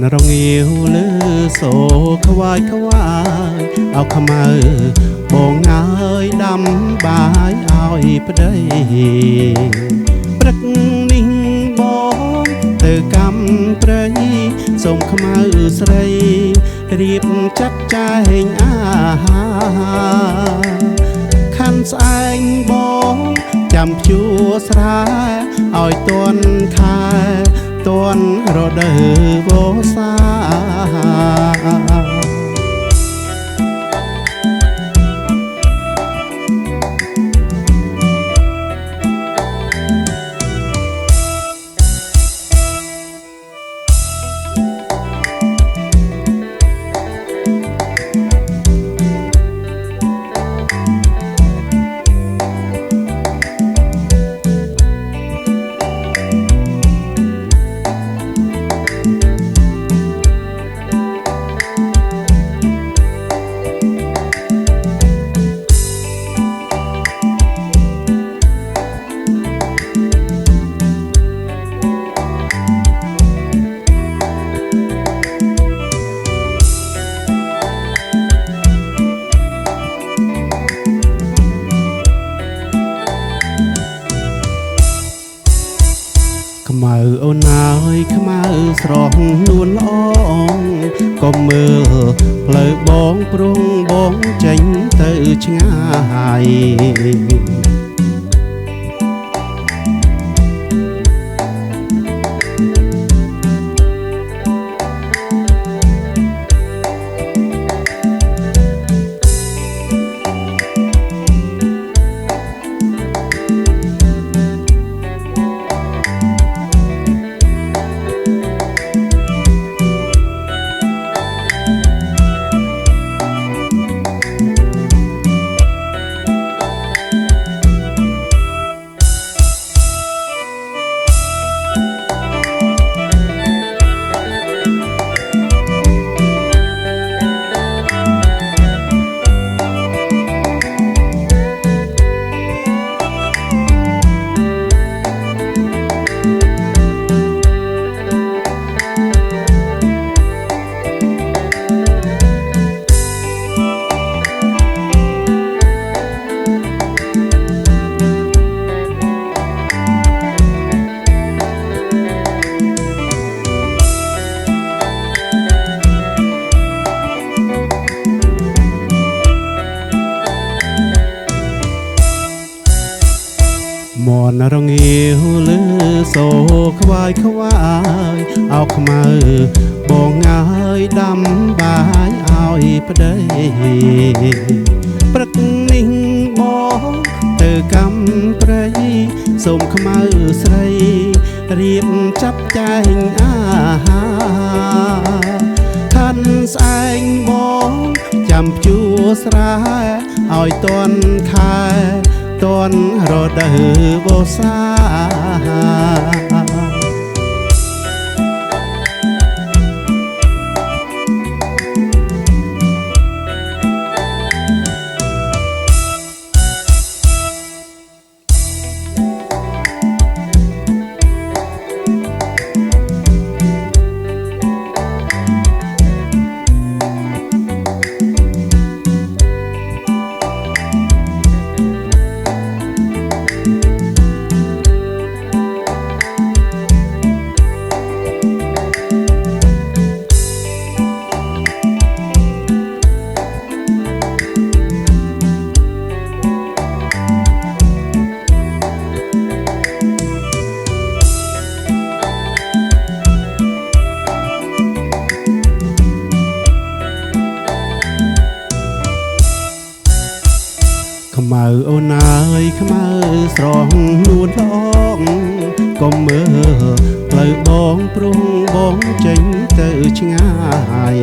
នរងាវលើសូខ្វាយខ្វាយអោខ្មៅបងហើយដាំបាយឲ្យប្តីព្រឹកនេះបងទៅកម្មព្រៃសូមខ្មៅស្រីរៀបចាត់ចែងអាហារខាន់ស្អែងបងចាំភ្ជួរស្រែឲ្យតន់ខែតន់រដូវវស្សាខ្មៅអូនហើយខ្មៅស្រស់នួនល្អងកុំមើលផ្លូវបងព្រោះបងចេញទៅឆ្ងាយមនរងាវលើសូខ្វាយខ្វាយអោខ្មៅបងហើយដាំបាយឲ្យប្តីព្រឹកនេះបងទៅកម្មព្រៃសូមខ្មៅស្រីរៀបចាប់ចែងអាហារខាន់ស្អែងបងចាំភ្ជួរស្រែឲ្យតន់ខែតន់រដូវវស្សាខ្មៅអូនហើយខ្មៅស្រស់នួនល្អងកុំមើលផ្លូវបងព្រោះបងចេញទៅឆ្ងាយ